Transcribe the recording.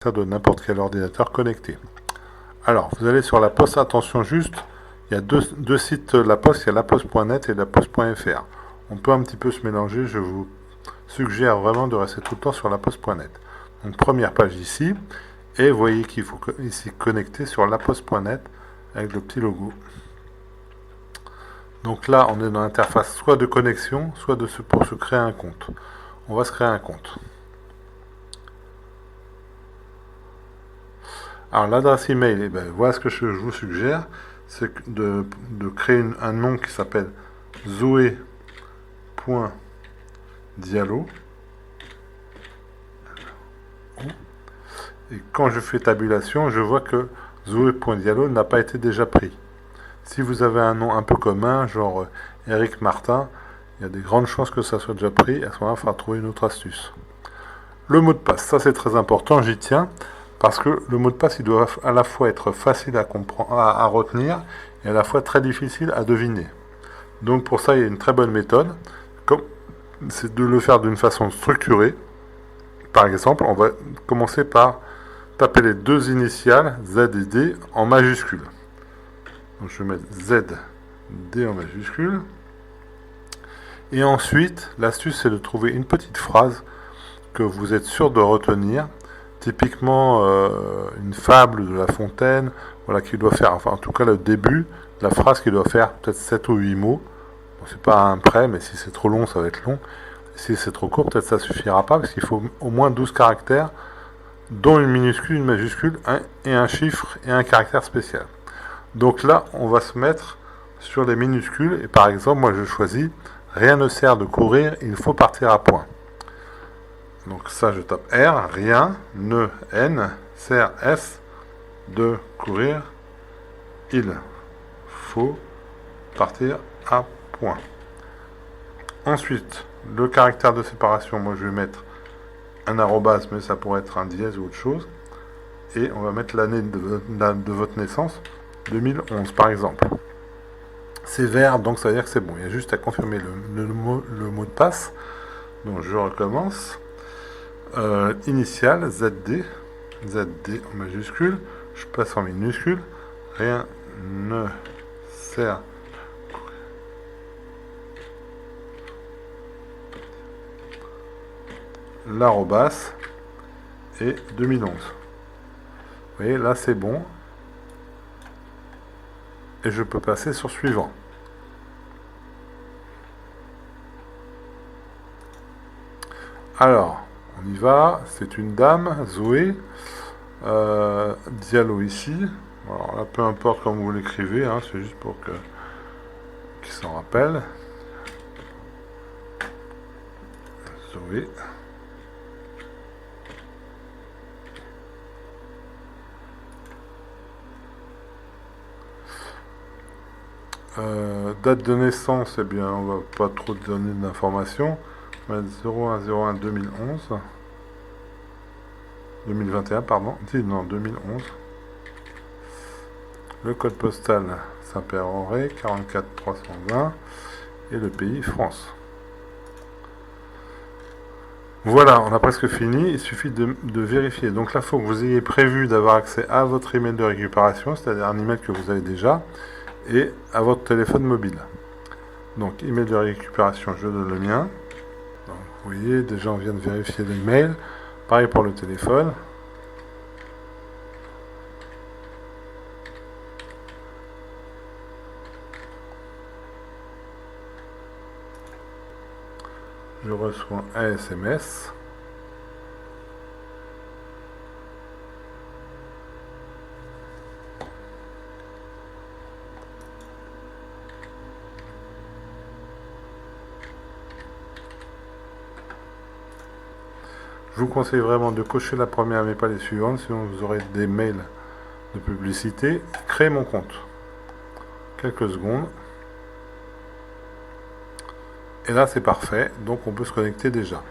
de n'importe quel ordinateur connecté. Alors, vous allez sur La Poste, attention juste, il y a deux sites La Poste, il y a laposte.net et laposte.fr. On peut un petit peu se mélanger, je vous suggère vraiment de rester tout le temps sur laposte.net. Donc première page ici, et vous voyez qu'il faut ici connecter sur laposte.net avec le petit logo. Donc là, on est dans l'interface soit de connexion, soit pour se créer un compte. On va se créer un compte. Alors l'adresse email, eh ben, voilà ce que je vous suggère, c'est de créer un nom qui s'appelle zoé.diallo. Et quand je fais tabulation, je vois que zoé.diallo n'a pas été déjà pris. Si vous avez un nom un peu commun, genre Eric Martin, il y a des grandes chances que ça soit déjà pris. À ce moment-là, il faudra trouver une autre astuce. Le mot de passe, ça c'est très important, j'y tiens. Parce que le mot de passe, il doit à la fois être facile à comprendre, à retenir, et à la fois très difficile à deviner. Donc pour ça, il y a une très bonne méthode. C'est de le faire d'une façon structurée. Par exemple, on va commencer par taper les deux initiales, Z et D, en majuscule. Donc je vais mettre Z, D en majuscule. Et ensuite, l'astuce, c'est de trouver une petite phrase que vous êtes sûr de retenir. Typiquement une fable de La Fontaine, voilà, qui doit faire, enfin en tout cas le début de la phrase qui doit faire peut-être 7 ou 8 mots. Bon, c'est pas un prêt, mais si c'est trop long, ça va être long. Si c'est trop court, peut-être ça suffira pas, parce qu'il faut au moins 12 caractères, dont une minuscule, une majuscule, et un chiffre et un caractère spécial. Donc là, on va se mettre sur les minuscules, et par exemple, moi je choisis « Rien ne sert de courir, il faut partir à point ». Donc ça, je tape R, rien, ne, N, sert, S, de courir, il faut partir à point. Ensuite, le caractère de séparation, moi je vais mettre un arrobase, mais ça pourrait être un dièse ou autre chose. Et on va mettre l'année de votre naissance, 2011 par exemple. C'est vert, donc ça veut dire que c'est bon. Il y a juste à confirmer le mot de passe. Donc je recommence. Initial, ZD en majuscule, je passe en minuscule, rien ne sert l'arrobas et 2011. Vous voyez, là c'est bon. Et je peux passer sur suivant. Alors, on y va, c'est une dame, Zoé, Diallo ici. Alors là, peu importe comment vous l'écrivez, hein, c'est juste pour qu'il s'en rappelle. Zoé. Date de naissance, eh bien, on va pas trop donner d'informations. On va mettre 0101 2011. 2021, pardon. Non, 2011. Le code postal Saint-Père-en-Retz, 44 320. Et le pays, France. Voilà, on a presque fini. Il suffit de vérifier. Donc là, il faut que vous ayez prévu d'avoir accès à votre email de récupération, c'est-à-dire un email que vous avez déjà, et à votre téléphone mobile. Donc, email de récupération, je donne le mien. Donc, vous voyez, déjà on vient de vérifier l'email. Pareil pour le téléphone. Je reçois un SMS. Je vous conseille vraiment de cocher la première mais pas les suivantes, sinon vous aurez des mails de publicité. Créer mon compte. Quelques secondes. Et là c'est parfait, donc on peut se connecter déjà.